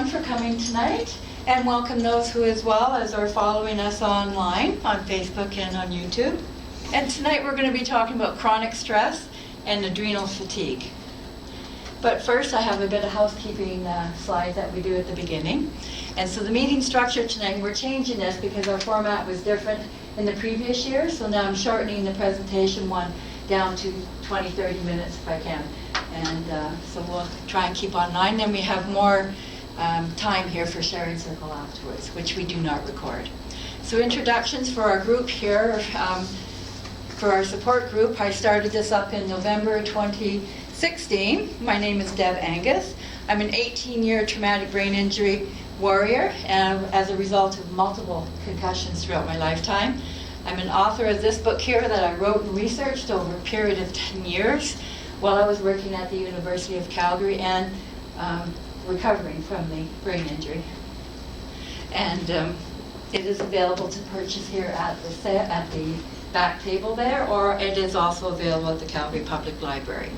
everyone for coming tonight, and welcome those who as well as are following us online on Facebook and on YouTube. And tonight we're going to be talking about chronic stress and adrenal fatigue. But first I have a bit of housekeeping slides that we do at the beginning. And so the meeting structure tonight, we're changing this because our format was different in the previous year, so now I'm shortening the presentation one down to 20-30 minutes if I can. And so we'll try and keep online. Then we have more time here for sharing circle afterwards, which we do not record. So introductions for our group here. For our support group, I started this up in November 2016. My name is Deb Angus. I'm an 18-year traumatic brain injury warrior as a result of multiple concussions throughout my lifetime. I'm an author of this book here that I wrote and researched over a period of 10 years while I was working at the University of Calgary and recovering from the brain injury. And it is available to purchase here at the back table there, or it is also available at the Calgary Public Library.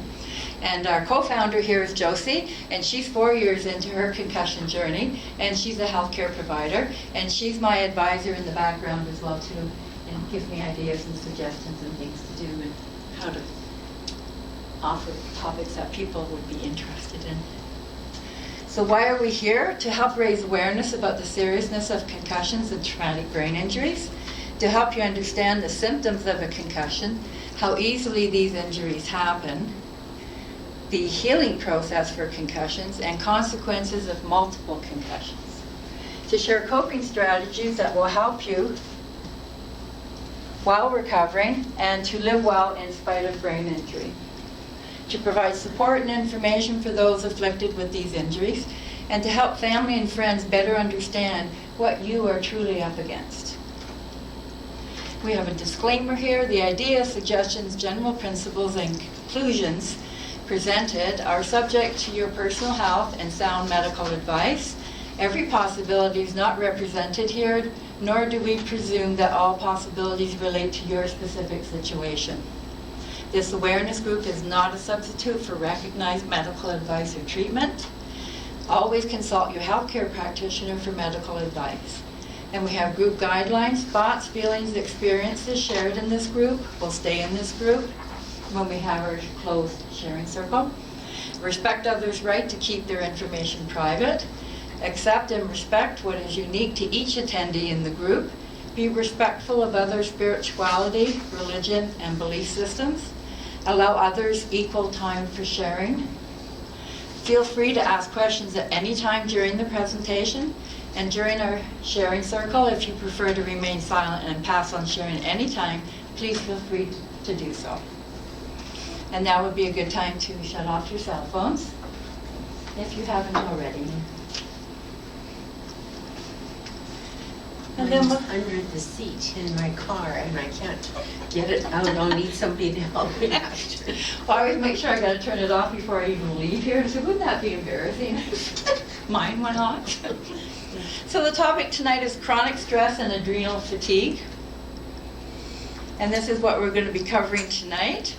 And our co-founder here is Josie, and she's 4 years into her concussion journey, and she's a healthcare provider, and she's my advisor in the background as well too, and gives me ideas and suggestions and things to do and how to offer topics that people would be interested in. So why are we here? To help raise awareness about the seriousness of concussions and traumatic brain injuries, to help you understand the symptoms of a concussion, how easily these injuries happen, the healing process for concussions, and consequences of multiple concussions. To share coping strategies that will help you while recovering and to live well in spite of brain injury. To provide support and information for those afflicted with these injuries, and to help family and friends better understand what you are truly up against. We have a disclaimer here. The ideas, suggestions, general principles, and conclusions presented are subject to your personal health and sound medical advice. Every possibility is not represented here, nor do we presume that all possibilities relate to your specific situation. This awareness group is not a substitute for recognized medical advice or treatment. Always consult your healthcare practitioner for medical advice. And we have group guidelines, thoughts, feelings, experiences shared in this group will stay in this group when we have our closed sharing circle. Respect others' right to keep their information private. Accept and respect what is unique to each attendee in the group. Be respectful of other spirituality, religion, and belief systems. Allow others equal time for sharing. Feel free to ask questions at any time during the presentation and during our sharing circle. If you prefer to remain silent and pass on sharing at any time, please feel free to do so. And now would be a good time to shut off your cell phones, if you haven't already. And then under the seat in my car, and I can't get it out. I'll need somebody to help me after. Well, I always make sure I got to turn it off before I even leave here. So wouldn't that be embarrassing? Mine went off. So the topic tonight is chronic stress and adrenal fatigue. And this is what we're going to be covering tonight.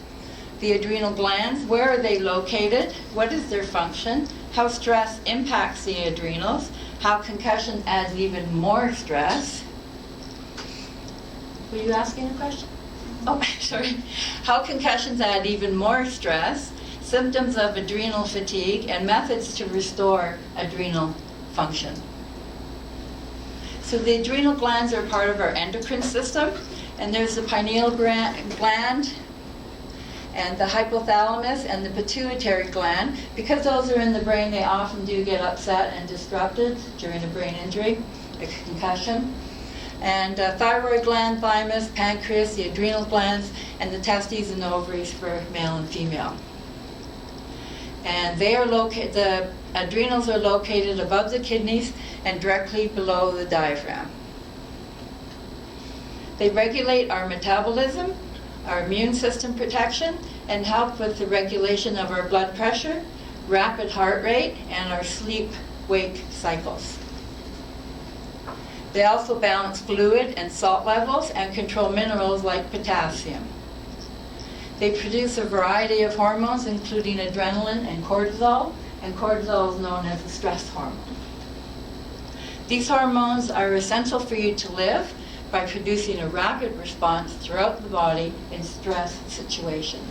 The adrenal glands, where are they located? What is their function? How stress impacts the adrenals? How concussion adds even more stress. Were you asking a question? Oh, sorry. How concussions add even more stress, symptoms of adrenal fatigue, and methods to restore adrenal function. So the adrenal glands are part of our endocrine system, and there's the pineal gland, and the hypothalamus and the pituitary gland. Because those are in the brain, they often do get upset and disrupted during a brain injury, a concussion. And thyroid gland, thymus, pancreas, the adrenal glands, and the testes and ovaries for male and female. And they are the adrenals are located above the kidneys and directly below the diaphragm. They regulate our metabolism, our immune system protection, and help with the regulation of our blood pressure, rapid heart rate, and our sleep-wake cycles. They also balance fluid and salt levels and control minerals like potassium. They produce a variety of hormones, including adrenaline and cortisol is known as a stress hormone. These hormones are essential for you to live by producing a rapid response throughout the body in stress situations.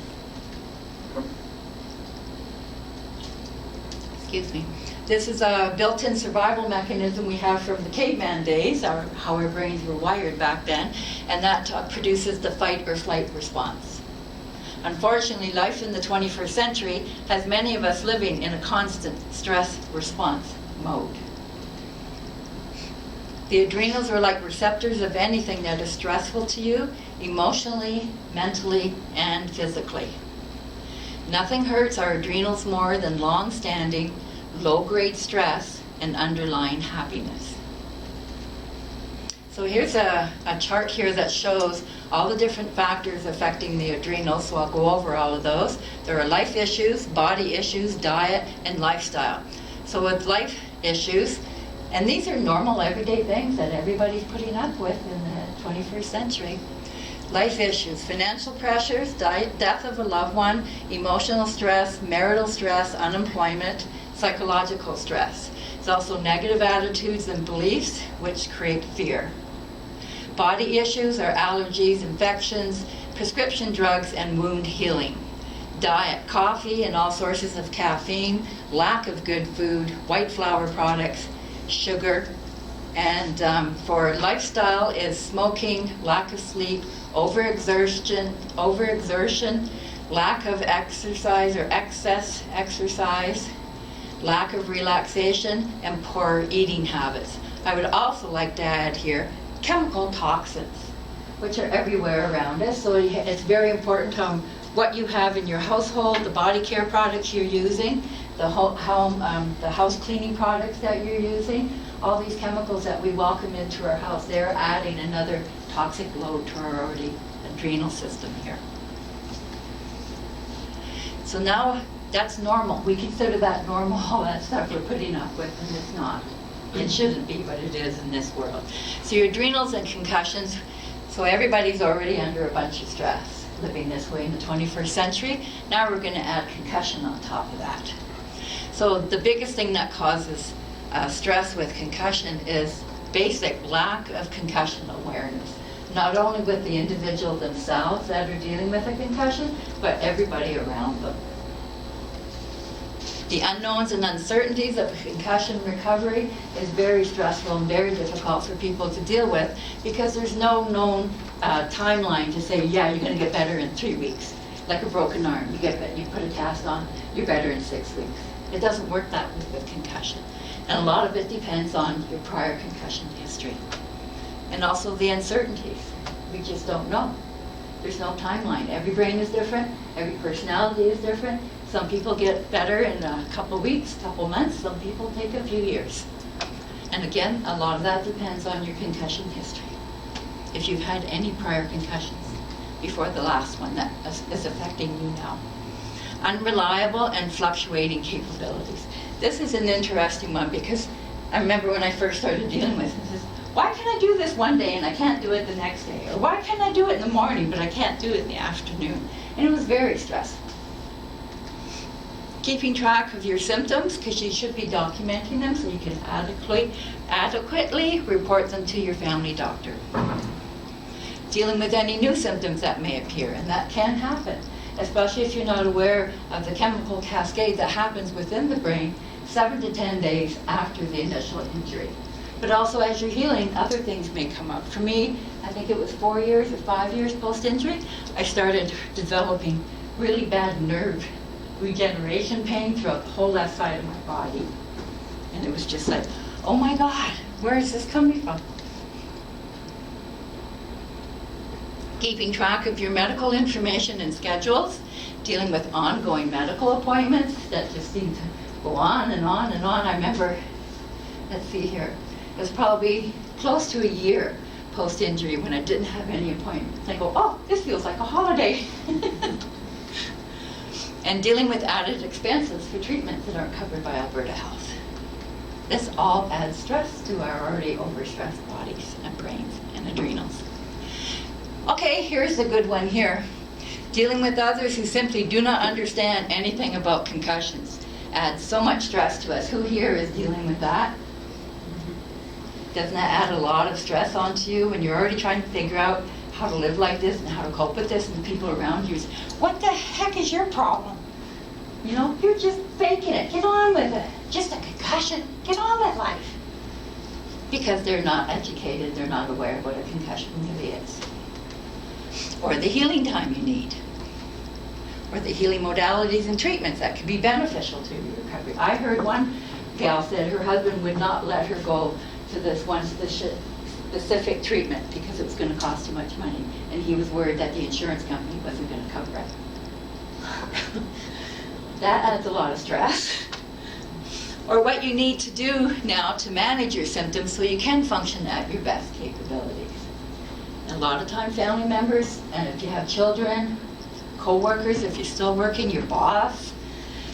Excuse me. This is a built-in survival mechanism we have from the caveman days, how our brains were wired back then, and that produces the fight or flight response. Unfortunately, life in the 21st century has many of us living in a constant stress response mode. The adrenals are like receptors of anything that is stressful to you, emotionally, mentally, and physically. Nothing hurts our adrenals more than long-standing, low-grade stress and underlying happiness. So here's a chart here that shows all the different factors affecting the adrenals, so I'll go over all of those. There are life issues, body issues, diet, and lifestyle. So with life issues, and these are normal everyday things that everybody's putting up with in the 21st century. Life issues, financial pressures, death of a loved one, emotional stress, marital stress, unemployment, psychological stress. It's also negative attitudes and beliefs which create fear. Body issues are allergies, infections, prescription drugs, and wound healing. Diet, coffee and all sources of caffeine, lack of good food, white flour products, sugar, and for lifestyle is smoking, lack of sleep, overexertion, lack of exercise or excess exercise, lack of relaxation, and poor eating habits. I would also like to add here chemical toxins, which are everywhere around us. So it's very important what you have in your household, the body care products you're using, the house cleaning products that you're using. All these chemicals that we welcome into our house, they're adding another toxic load to our already adrenal system here. So now that's normal. We consider that normal, all that stuff we're putting up with, and it's not. It shouldn't be, but it is in this world. So your adrenals and concussions, so everybody's already under a bunch of stress living this way in the 21st century. Now we're going to add concussion on top of that. So the biggest thing that causes stress with concussion is basic lack of concussion awareness. Not only with the individual themselves that are dealing with a concussion, but everybody around them. The unknowns and uncertainties of concussion recovery is very stressful and very difficult for people to deal with because there's no known timeline to say, yeah, you're going to get better in 3 weeks. Like a broken arm, you put a cast on, you're better in 6 weeks. It doesn't work that way with concussion. And a lot of it depends on your prior concussion history. And also the uncertainties. We just don't know. There's no timeline. Every brain is different. Every personality is different. Some people get better in a couple weeks, couple months. Some people take a few years. And again, a lot of that depends on your concussion history. If you've had any prior concussions before the last one that is affecting you now. Unreliable and fluctuating capabilities. This is an interesting one because I remember when I first started dealing with this, why can I do this one day and I can't do it the next day? Or why can I do it in the morning but I can't do it in the afternoon? And it was very stressful. Keeping track of your symptoms, because you should be documenting them so you can adequately report them to your family doctor. Dealing with any new symptoms that may appear, and that can happen, especially if you're not aware of the chemical cascade that happens within the brain 7 to 10 days after the initial injury. But also as you're healing, other things may come up. For me, I think it was 4 years or 5 years post-injury, I started developing really bad nerve regeneration pain throughout the whole left side of my body. And it was just like, oh my God, where is this coming from? Keeping track of your medical information and schedules, dealing with ongoing medical appointments that just seem to go on and on and on. I remember, let's see here, it was probably close to a year post-injury when I didn't have any appointments. I go, oh, this feels like a holiday. And dealing with added expenses for treatments that aren't covered by Alberta Health. This all adds stress to our already overstressed bodies and brains and adrenals. Okay, here's the good one here. Dealing with others who simply do not understand anything about concussions adds so much stress to us. Who here is dealing with that? Doesn't that add a lot of stress onto you when you're already trying to figure out how to live like this and how to cope with this, and the people around you say, what the heck is your problem? You know, you're just faking it. Get on with it. Just a concussion. Get on with life. Because they're not educated, they're not aware of what a concussion really is. Or the healing time you need. Or the healing modalities and treatments that could be beneficial to your recovery. I heard one gal said her husband would not let her go to this one specific treatment because it was going to cost too much money, and he was worried that the insurance company wasn't going to cover it. That adds a lot of stress. Or what you need to do now to manage your symptoms so you can function at your best capabilities. And a lot of time family members, and if you have children, co-workers, if you're still working, your boss,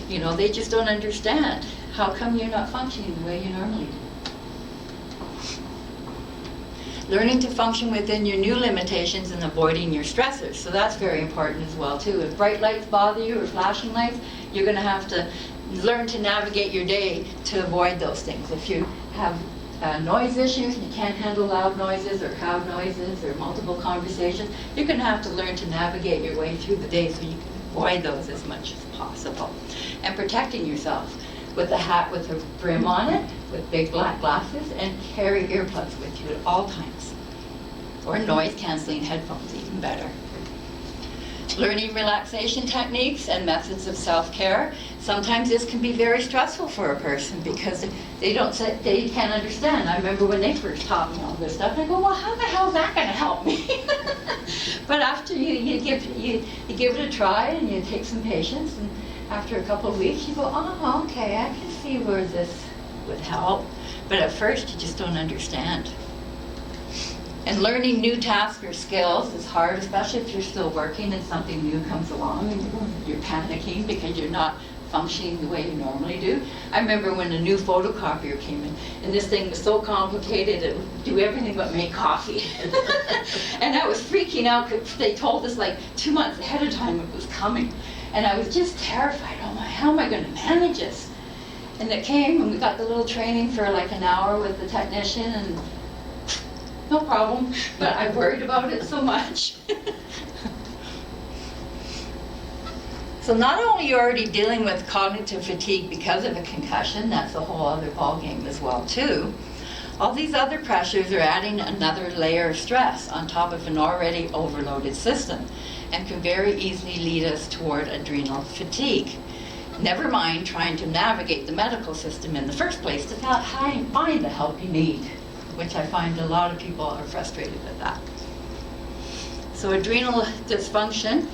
you know, they just don't understand. How come you're not functioning the way you normally do? Learning to function within your new limitations and avoiding your stressors. So that's very important as well too. If bright lights bother you or flashing lights, you're going to have to learn to navigate your day to avoid those things. If you have noise issues, and you can't handle loud noises or crowd noises or multiple conversations, you're going to have to learn to navigate your way through the day so you can avoid those as much as possible. And protecting yourself with a hat with a brim on it, with big black glasses, and carry earplugs with you at all times. Or noise-canceling headphones, even better. Learning relaxation techniques and methods of self-care. Sometimes this can be very stressful for a person because they can't understand. I remember when they first taught me all this stuff, I go, well, how the hell is that going to help me? But after you give it a try and you take some patience, and after a couple of weeks you go, oh, okay, I can see where this would help. But at first you just don't understand. And learning new tasks or skills is hard, especially if you're still working and something new comes along and you're panicking because you're not functioning the way you normally do. I remember when a new photocopier came in, and this thing was so complicated it would do everything but make coffee. And I was freaking out because they told us like 2 months ahead of time it was coming. And I was just terrified. Oh my, how am I going to manage this? And it came, and we got the little training for like an hour with the technician, and no problem, but I worried about it so much. So not only are you already dealing with cognitive fatigue because of a concussion, that's a whole other ballgame as well too. All these other pressures are adding another layer of stress on top of an already overloaded system and can very easily lead us toward adrenal fatigue. Never mind trying to navigate the medical system in the first place to find the help you need, which I find a lot of people are frustrated with that. So adrenal dysfunction,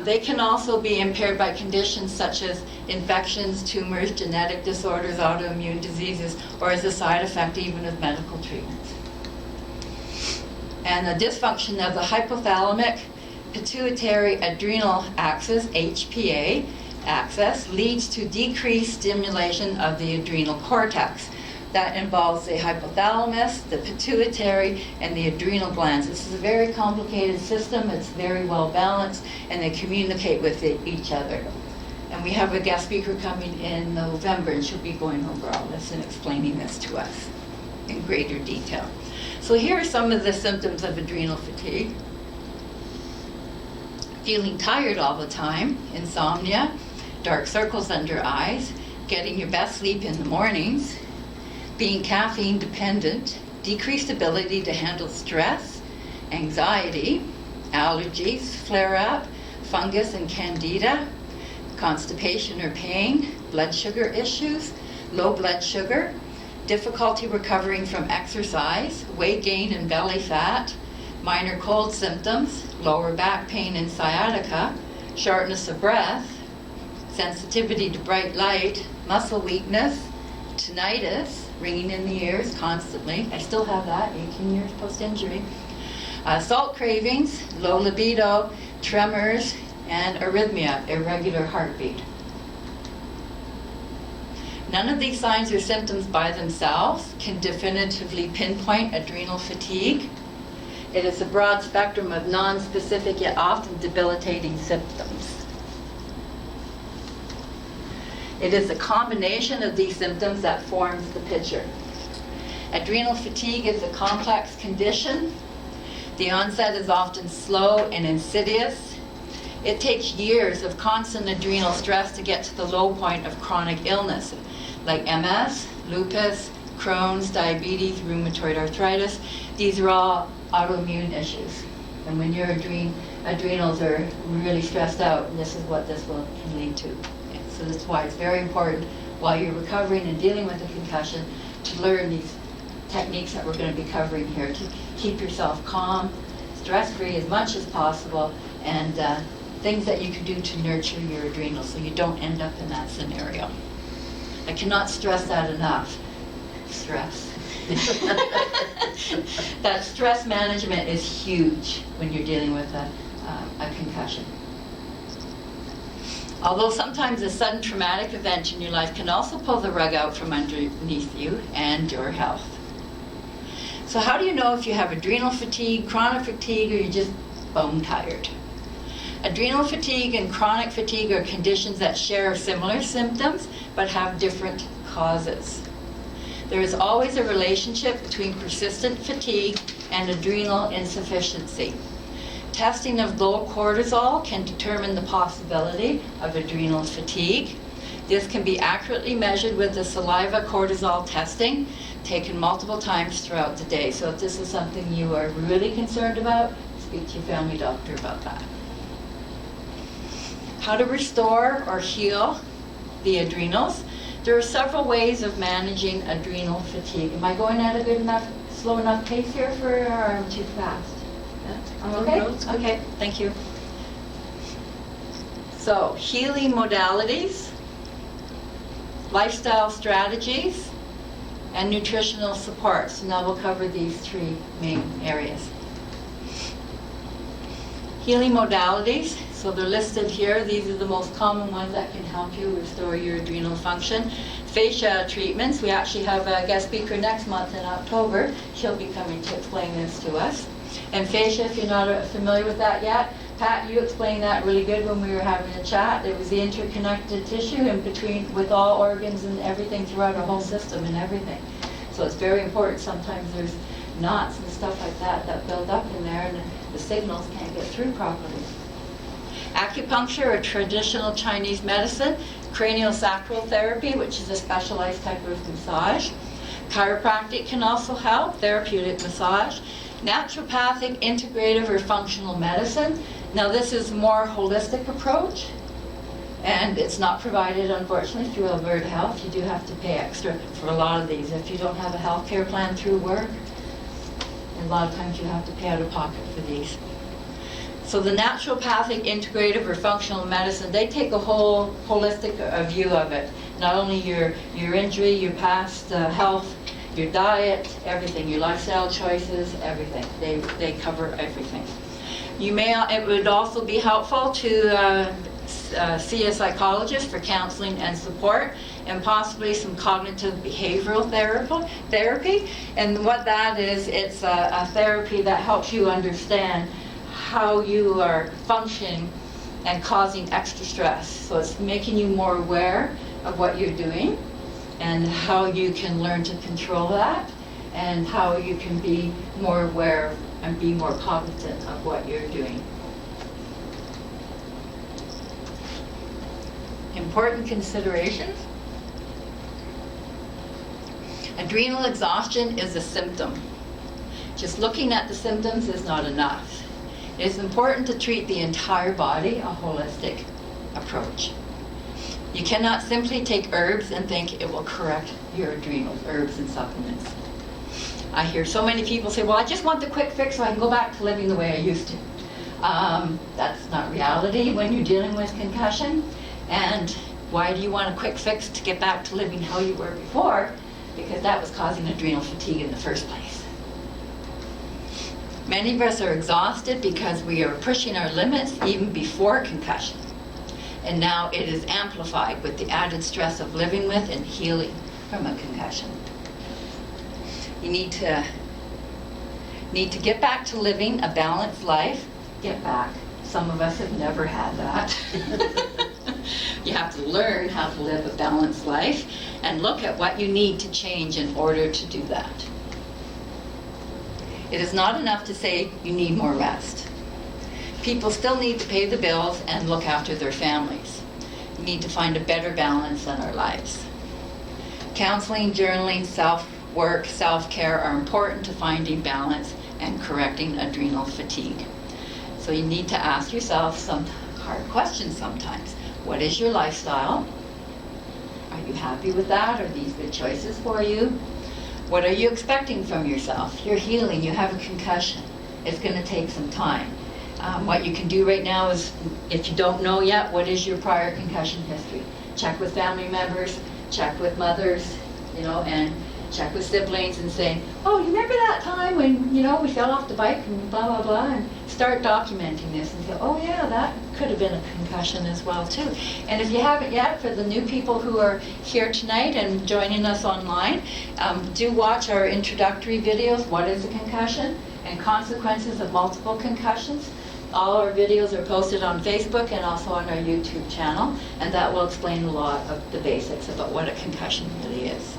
they can also be impaired by conditions such as infections, tumors, genetic disorders, autoimmune diseases, or as a side effect even of medical treatments. And the dysfunction of the hypothalamic pituitary adrenal axis, HPA axis, leads to decreased stimulation of the adrenal cortex. That involves the hypothalamus, the pituitary, and the adrenal glands. This is a very complicated system. It's very well balanced, and they communicate with each other. And we have a guest speaker coming in November, and she'll be going over all this and explaining this to us in greater detail. So here are some of the symptoms of adrenal fatigue. Feeling tired all the time, insomnia, dark circles under eyes, getting your best sleep in the mornings, being caffeine dependent, decreased ability to handle stress, anxiety, allergies, flare-up, fungus and candida, constipation or pain, blood sugar issues, low blood sugar, difficulty recovering from exercise, weight gain and belly fat, minor cold symptoms, lower back pain and sciatica, shortness of breath, sensitivity to bright light, muscle weakness, tinnitus, ringing in the ears constantly. I still have that, 18 years post-injury. Salt cravings, low libido, tremors, and arrhythmia, irregular heartbeat. None of these signs or symptoms by themselves can definitively pinpoint adrenal fatigue. It is a broad spectrum of non-specific yet often debilitating symptoms. It is a combination of these symptoms that forms the picture. Adrenal fatigue is a complex condition. The onset is often slow and insidious. It takes years of constant adrenal stress to get to the low point of chronic illness, like MS, lupus, Crohn's, diabetes, rheumatoid arthritis. These are all autoimmune issues. And when your adrenals are really stressed out, this is what this will can lead to. So that's why it's very important while you're recovering and dealing with a concussion to learn these techniques that we're going to be covering here to keep yourself calm, stress-free as much as possible, and things that you can do to nurture your adrenals so you don't end up in that scenario. I cannot stress that enough. Stress. That stress management is huge when you're dealing with a concussion. Although sometimes a sudden traumatic event in your life can also pull the rug out from underneath you and your health. So how do you know if you have adrenal fatigue, chronic fatigue, or you're just bone tired? Adrenal fatigue and chronic fatigue are conditions that share similar symptoms but have different causes. There is always a relationship between persistent fatigue and adrenal insufficiency. Testing of low cortisol can determine the possibility of adrenal fatigue. This can be accurately measured with the saliva cortisol testing taken multiple times throughout the day. So if this is something you are really concerned about, speak to your family doctor about that. How to restore or heal the adrenals. There are several ways of managing adrenal fatigue. Am I going at a good enough, slow enough pace here for, or am I too fast? Yeah? Okay? Okay, thank you. So, healing modalities, lifestyle strategies, and nutritional support. So now we'll cover these three main areas. Healing modalities, so they're listed here. These are the most common ones that can help you restore your adrenal function. Fascia treatments, we actually have a guest speaker next month in October. She'll be coming to explain this to us. And fascia, if you're not familiar with that yet, Pat, you explained that really good when we were having a chat. It was the interconnected tissue in between with all organs and everything throughout our whole system and everything. So it's very important. Sometimes there's knots and stuff like that that build up in there and the signals can't get through properly. Acupuncture, or traditional Chinese medicine, craniosacral therapy, which is a specialized type of massage. Chiropractic can also help, therapeutic massage. Naturopathic, integrative, or functional medicine. Now this is a more holistic approach, and it's not provided, unfortunately, through Alberta Health. You do have to pay extra for a lot of these. If you don't have a health care plan through work, a lot of times you have to pay out of pocket for these. So the naturopathic, integrative, or functional medicine, they take a whole holistic view of it. Not only your injury, your past health, your diet, everything, your lifestyle choices, everything. They cover everything. It would also be helpful to see a psychologist for counseling and support, and possibly some cognitive behavioral therapy. And what that is, it's a therapy that helps you understand how you are functioning and causing extra stress. So it's making you more aware of what you're doing and how you can learn to control that, and how you can be more aware and be more cognizant of what you're doing. Important considerations. Adrenal exhaustion is a symptom. Just looking at the symptoms is not enough. It is important to treat the entire body, a holistic approach. You cannot simply take herbs and think it will correct your adrenals, herbs and supplements. I hear so many people say, well, I just want the quick fix so I can go back to living the way I used to. That's not reality when you're dealing with concussion. And why do you want a quick fix to get back to living how you were before? Because that was causing adrenal fatigue in the first place. Many of us are exhausted because we are pushing our limits even before concussion. And now it is amplified with the added stress of living with and healing from a concussion. You need to get back to living a balanced life. Get back. Some of us have never had that. You have to learn how to live a balanced life and look at what you need to change in order to do that. It is not enough to say you need more rest. People still need to pay the bills and look after their families. We need to find a better balance in our lives. Counseling, journaling, self-work, self-care are important to finding balance and correcting adrenal fatigue. So you need to ask yourself some hard questions sometimes. What is your lifestyle? Are you happy with that? Are these good choices for you? What are you expecting from yourself? You're healing, you have a concussion. It's going to take some time. What you can do right now is, if you don't know yet, what is your prior concussion history? Check with family members, check with mothers, and check with siblings and say, oh, you remember that time when, we fell off the bike and blah, blah, blah, and start documenting this and say, oh yeah, that could have been a concussion as well too. And if you haven't yet, for the new people who are here tonight and joining us online, do watch our introductory videos, What is a Concussion? And Consequences of Multiple Concussions. All our videos are posted on Facebook and also on our YouTube channel, and that will explain a lot of the basics about what a concussion really is.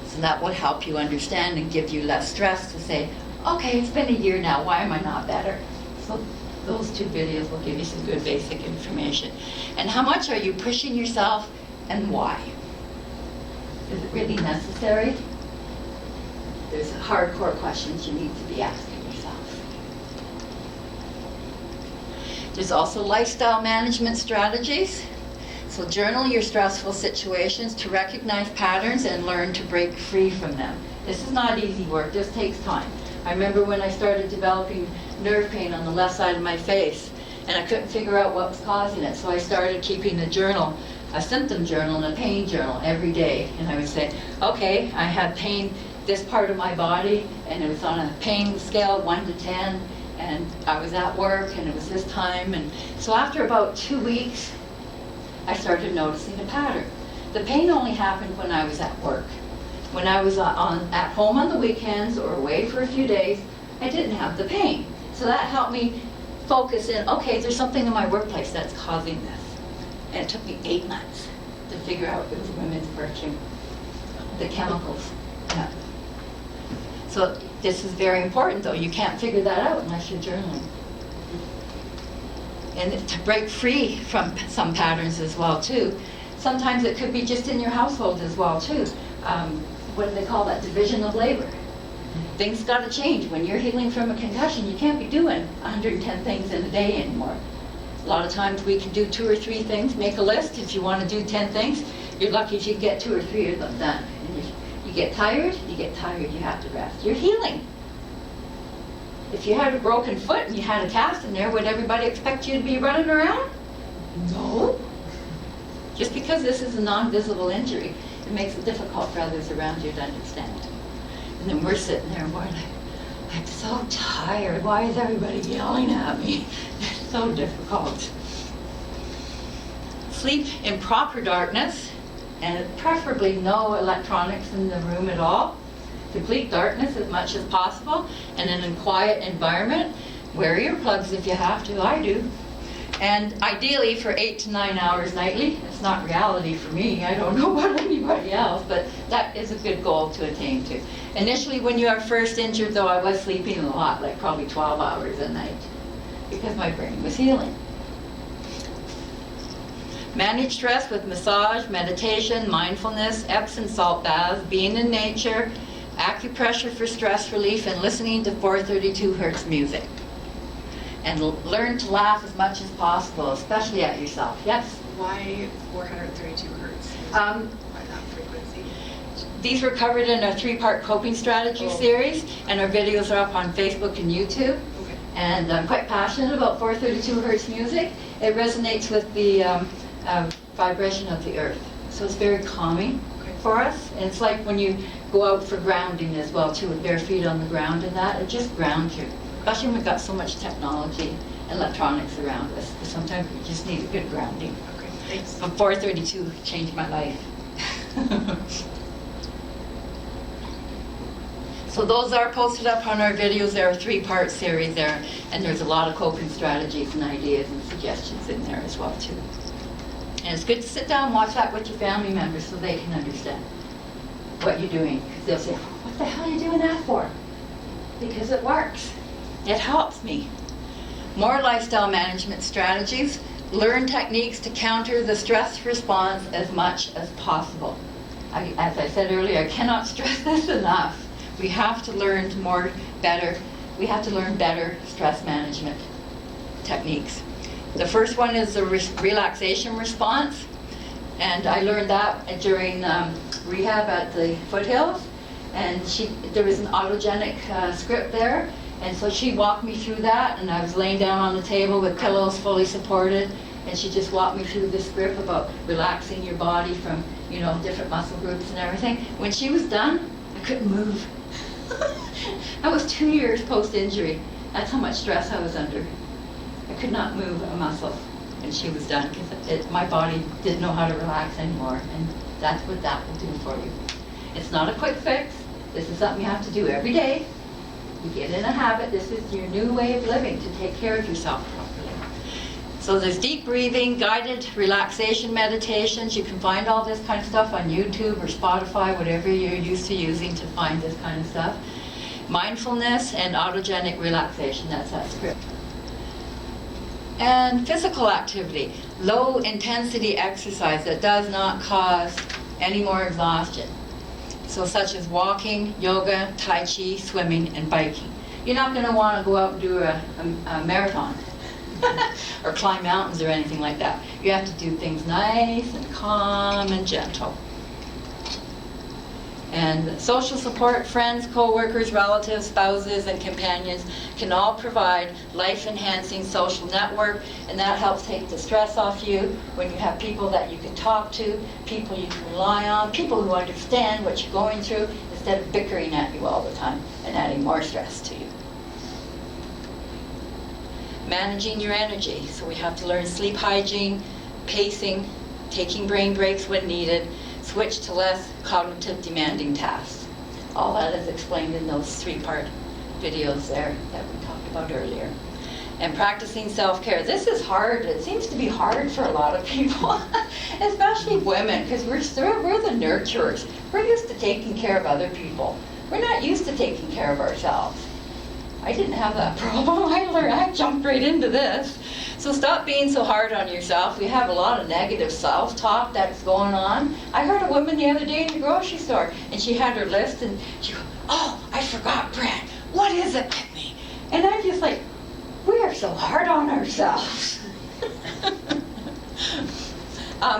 So that will help you understand and give you less stress to say, okay, it's been a year now, why am I not better? So those two videos will give you some good basic information. And how much are you pushing yourself and why? Is it really necessary? There's hardcore questions you need to be asking yourself. There's also lifestyle management strategies. So journal your stressful situations to recognize patterns and learn to break free from them. This is not easy work, this takes time. I remember when I started developing nerve pain on the left side of my face, and I couldn't figure out what was causing it, so I started keeping a journal, a symptom journal and a pain journal every day. And I would say, okay, I had pain this part of my body, and it was on a pain scale of 1 to 10, and I was at work, and it was this time. And so after about 2 weeks, I started noticing a pattern. The pain only happened when I was at work. When I was at home on the weekends or away for a few days, I didn't have the pain. So that helped me focus in, okay, there's something in my workplace that's causing this. And it took me 8 months to figure out it was women's perfume, the chemicals. Yeah. So this is very important, though. You can't figure that out unless you're journaling. And to break free from some patterns as well, too. Sometimes it could be just in your household as well, too. What do they call that? Division of labor. Things got to change. When you're healing from a concussion, you can't be doing 110 things in a day anymore. A lot of times we can do 2 or 3 things. Make a list. If you want to do 10 things, you're lucky if you get 2 or 3 of them done. And you get tired, you have to rest. You're healing. If you had a broken foot and you had a cast in there, would everybody expect you to be running around? No. Just because this is a non-visible injury, it makes it difficult for others around you to understand. And then we're sitting there and we're like, I'm so tired. Why is everybody yelling at me? It's so difficult. Sleep in proper darkness, and preferably no electronics in the room at all. Complete darkness as much as possible, and in a quiet environment. Wear earplugs if you have to, I do. And ideally for 8 to 9 hours nightly. It's not reality for me, I don't know about anybody else, but that is a good goal to attain to. Initially when you are first injured though, I was sleeping a lot, like probably 12 hours a night, because my brain was healing. Manage stress with massage, meditation, mindfulness, Epsom salt baths, being in nature, acupressure for stress relief, and listening to 432 Hertz music. And learn to laugh as much as possible, especially at yourself. Yes? Why 432 hertz? Why that frequency? These were covered in our 3-part coping strategy series, and our videos are up on Facebook and YouTube. Okay. And I'm quite passionate about 432 Hertz music. It resonates with the vibration of the earth. So it's very calming for us. And it's like when you go out for grounding as well, too, with bare feet on the ground and that, it just grounds you. Especially when we've got so much technology and electronics around us. Sometimes we just need a good grounding. Okay, thanks. But 432 changed my life. So those are posted up on our videos. There are a 3-part series there, and there's a lot of coping strategies and ideas and suggestions in there as well too. And it's good to sit down and watch that with your family members so they can understand what you're doing. Because they'll say, what the hell are you doing that for? because it works. It helps me. More lifestyle management strategies. Learn techniques to counter the stress response as much as possible. As I said earlier, I cannot stress this enough. We have to learn we have to learn better stress management techniques. The first one is the relaxation response. And I learned that during rehab at the Foothills. And there was an autogenic script there. And so she walked me through that, and I was laying down on the table with pillows fully supported, and she just walked me through this script about relaxing your body from, different muscle groups and everything. When she was done, I couldn't move. I was 2 years post-injury. That's how much stress I was under. I could not move a muscle when she was done because my body didn't know how to relax anymore, and that's what that will do for you. It's not a quick fix. This is something you have to do every day. You get in a habit. This is your new way of living to take care of yourself properly. So there's deep breathing, guided relaxation meditations. You can find all this kind of stuff on YouTube or Spotify, whatever you're used to using to find this kind of stuff. Mindfulness and autogenic relaxation, that's that script. And physical activity, low intensity exercise that does not cause any more exhaustion. So such as walking, yoga, tai chi, swimming, and biking. You're not going to want to go out and do a marathon or climb mountains or anything like that. You have to do things nice and calm and gentle. And social support, friends, co-workers, relatives, spouses, and companions can all provide life-enhancing social network, and that helps take the stress off you when you have people that you can talk to, people you can rely on, people who understand what you're going through, instead of bickering at you all the time and adding more stress to you. Managing your energy. So we have to learn sleep hygiene, pacing, taking brain breaks when needed, switch to less cognitive demanding tasks. All that is explained in those 3-part videos there that we talked about earlier. And practicing self-care. This is hard. It seems to be hard for a lot of people, especially women, because we're the nurturers. We're used to taking care of other people. We're not used to taking care of ourselves. I didn't have that problem. I jumped right into this. So stop being so hard on yourself. We have a lot of negative self-talk that's going on. I heard a woman the other day in the grocery store, and she had her list, and she goes, "Oh, I forgot bread. What is it with me?" And I'm just like, we are so hard on ourselves.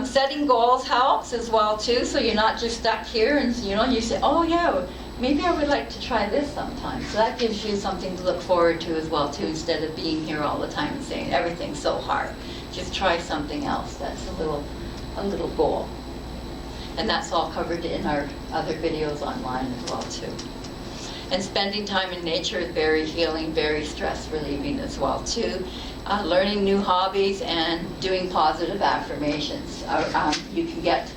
Setting goals helps as well too, so you're not just stuck here and you say, "Oh yeah, maybe I would like to try this sometime." So that gives you something to look forward to as well too, instead of being here all the time and saying everything's so hard. Just try something else. That's a little goal. And that's all covered in our other videos online as well too. And spending time in nature is very healing, very stress relieving as well too. Learning new hobbies and doing positive affirmations. You can get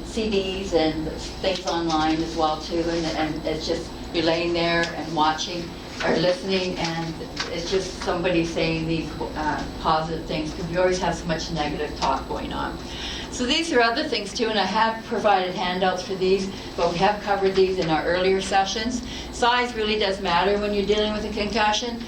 CDs and things online as well too, and it's just you're laying there and watching or listening, and it's just somebody saying these positive things, because we always have so much negative talk going on. So these are other things too, and I have provided handouts for these, but we have covered these in our earlier sessions. Size really does matter when you're dealing with a concussion,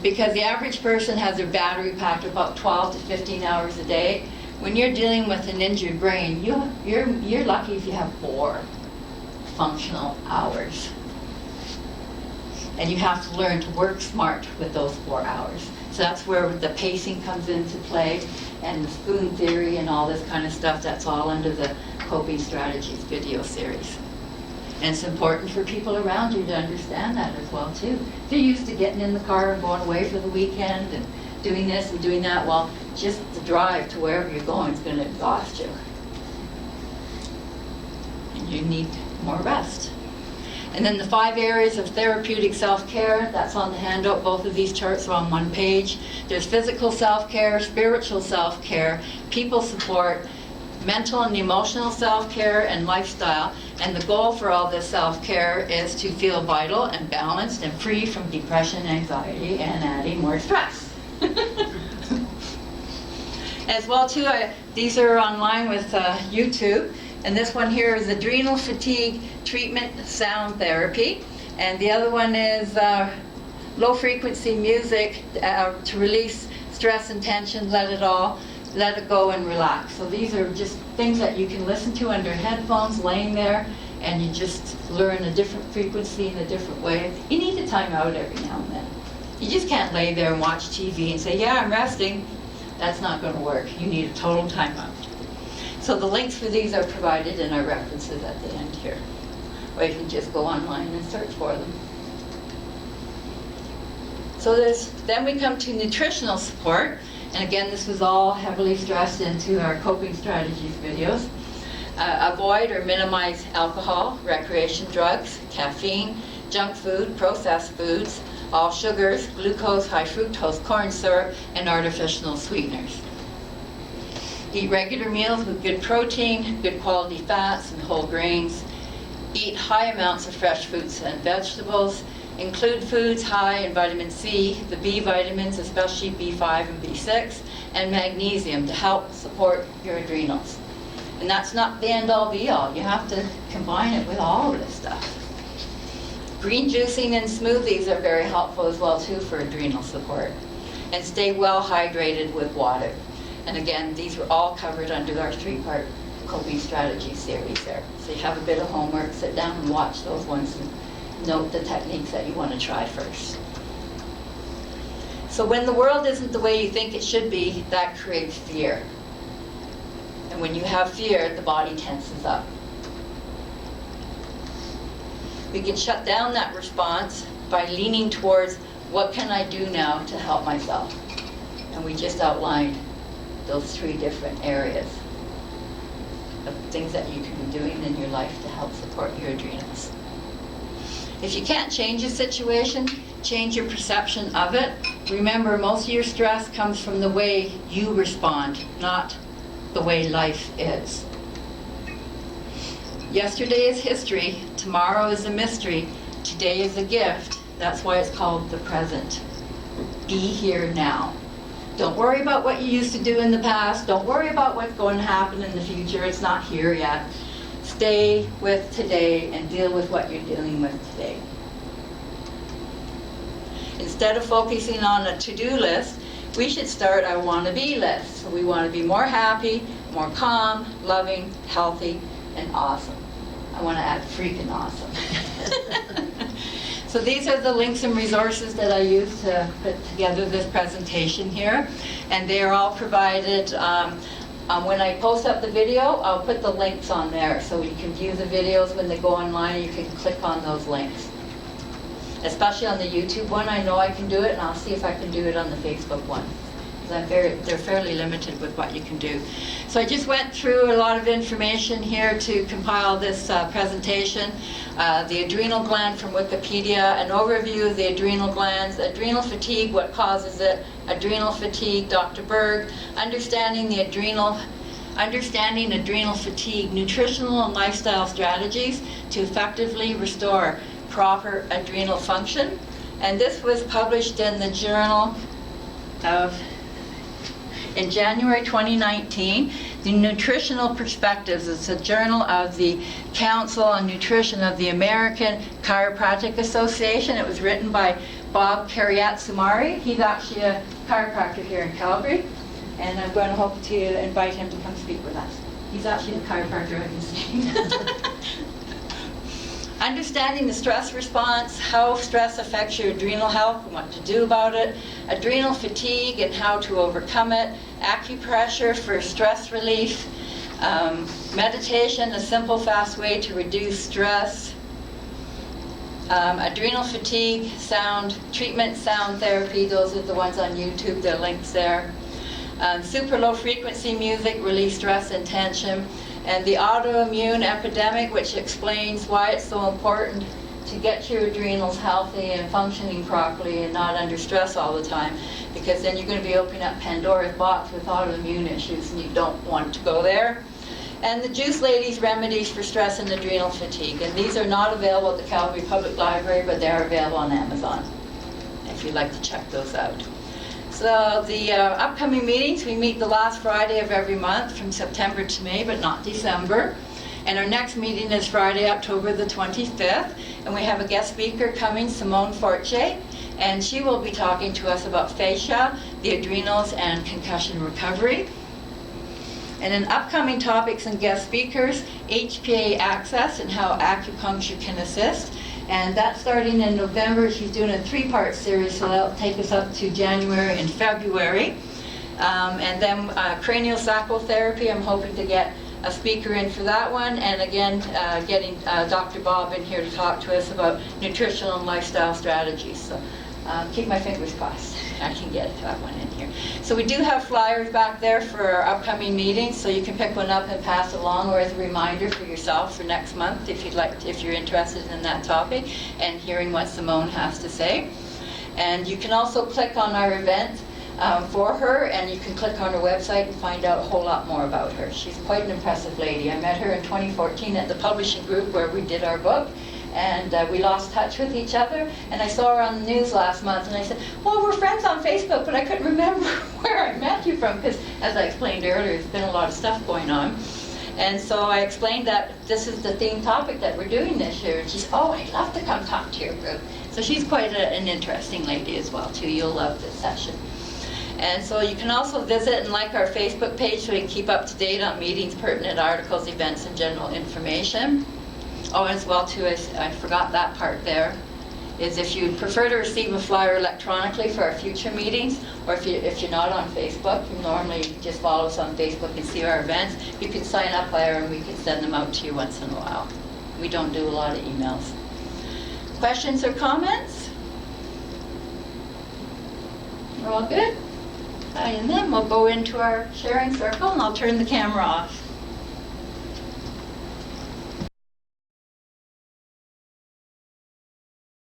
because the average person has their battery packed about 12 to 15 hours a day. When you're dealing with an injured brain, you're lucky if you have 4 functional hours. And you have to learn to work smart with those 4 hours. So that's where the pacing comes into play, and the spoon theory and all this kind of stuff. That's all under the Coping Strategies video series. And it's important for people around you to understand that as well too. If you're used to getting in the car and going away for the weekend and doing this and doing that, well, just the drive to wherever you're going is going to exhaust you. And you need more rest. And then the 5 areas of therapeutic self-care, that's on the handout. Both of these charts are on one page. There's physical self-care, spiritual self-care, people support, mental and emotional self-care, and lifestyle. And the goal for all this self-care is to feel vital and balanced and free from depression, anxiety, and adding more stress. As well too, these are online with YouTube. And this one here is adrenal fatigue treatment sound therapy. And the other one is low frequency music to release stress and tension, let it go and relax. So these are just things that you can listen to under headphones laying there, and you just learn a different frequency in a different way. You need to time out every now and then. You just can't lay there and watch TV and say, yeah, I'm resting. That's not going to work. You need a total timeout. So the links for these are provided in our references at the end here. Or you can just go online and search for them. So then we come to nutritional support. And again, this was all heavily stressed into our coping strategies videos. Avoid or minimize alcohol, recreation drugs, caffeine, junk food, processed foods, all sugars, glucose, high fructose corn syrup, and artificial sweeteners. Eat regular meals with good protein, good quality fats and whole grains. Eat high amounts of fresh fruits and vegetables. Include foods high in vitamin C, the B vitamins, especially B5 and B6, and magnesium to help support your adrenals. And that's not the end-all be-all. You have to combine it with all of this stuff. Green juicing and smoothies are very helpful as well too for adrenal support. And stay well hydrated with water. And again, these were all covered under our 3-part coping strategy series there. So you have a bit of homework, sit down and watch those ones and note the techniques that you want to try first. So when the world isn't the way you think it should be, that creates fear. And when you have fear, the body tenses up. We can shut down that response by leaning towards what can I do now to help myself? And we just outlined those 3 different areas of things that you can be doing in your life to help support your adrenals. If you can't change a situation, change your perception of it. Remember, most of your stress comes from the way you respond, not the way life is. Yesterday is history, tomorrow is a mystery, today is a gift. That's why it's called the present. Be here now. Don't worry about what you used to do in the past. Don't worry about what's going to happen in the future. It's not here yet. Stay with today and deal with what you're dealing with today. Instead of focusing on a to-do list, we should start our want-to-be list. So we want to be more happy, more calm, loving, healthy, and awesome. I want to add freaking awesome. So these are the links and resources that I used to put together this presentation here. And they are all provided. When I post up the video, I'll put the links on there so you can view the videos when they go online. You can click on those links. Especially on the YouTube one, I know I can do it, and I'll see if I can do it on the Facebook one. They're fairly limited with what you can do. So I just went through a lot of information here to compile this presentation. The adrenal gland from Wikipedia, an overview of the adrenal glands, adrenal fatigue, what causes it, adrenal fatigue, Dr. Berg, understanding adrenal fatigue, nutritional and lifestyle strategies to effectively restore proper adrenal function. And this was published in the journal in January 2019, the Nutritional Perspectives. It's a journal of the Council on Nutrition of the American Chiropractic Association. It was written by Bob Kariatsumari. He's actually a chiropractor here in Calgary, and I'm going to hope to invite him to come speak with us. He's actually the chiropractor I've been seeing. Understanding the stress response, how stress affects your adrenal health and what to do about it, adrenal fatigue and how to overcome it, acupressure for stress relief, meditation, a simple, fast way to reduce stress, adrenal fatigue, sound treatment, sound therapy, those are the ones on YouTube, there are links there. Super low frequency music, release stress and tension. And the autoimmune epidemic, which explains why it's so important to get your adrenals healthy and functioning properly and not under stress all the time, because then you're going to be opening up Pandora's box with autoimmune issues, and you don't want to go there. And the Juice Ladies remedies for stress and adrenal fatigue. And these are not available at the Calgary Public Library, but they are available on Amazon, if you'd like to check those out. So the upcoming meetings, we meet the last Friday of every month from September to May, but not December. And our next meeting is Friday, October the 25th, and we have a guest speaker coming, Simone Forche, and she will be talking to us about fascia, the adrenals, and concussion recovery. And in upcoming topics and guest speakers, HPA access and how acupuncture can assist. And that's starting in November. She's doing a 3-part series, so that'll take us up to January and February. And then cranial sacral therapy, I'm hoping to get a speaker in for that one. And again, getting Dr. Bob in here to talk to us about nutritional and lifestyle strategies. So keep my fingers crossed. I can get that one in here. So we do have flyers back there for our upcoming meetings, so you can pick one up and pass along, or as a reminder for yourself for next month if you'd like, if you're interested in that topic and hearing what Simone has to say. And you can also click on our event for her, and you can click on her website and find out a whole lot more about her. She's quite an impressive lady. I met her in 2014 at the publishing group where we did our book. And we lost touch with each other, and I saw her on the news last month, and I said, well, we're friends on Facebook, but I couldn't remember where I met you from, because as I explained earlier, there's been a lot of stuff going on. And so I explained that this is the theme topic that we're doing this year, and she said, oh, I'd love to come talk to your group. So she's quite an interesting lady as well, too. You'll love this session. And so you can also visit and like our Facebook page so you can keep up to date on meetings, pertinent articles, events, and general information. Oh, as well too, I forgot that part there, is if you prefer to receive a flyer electronically for our future meetings, or if you're not on Facebook, you normally just follow us on Facebook and see our events, you can sign up there and we can send them out to you once in a while. We don't do a lot of emails. Questions or comments? We're all good? And then we'll go into our sharing circle, and I'll turn the camera off.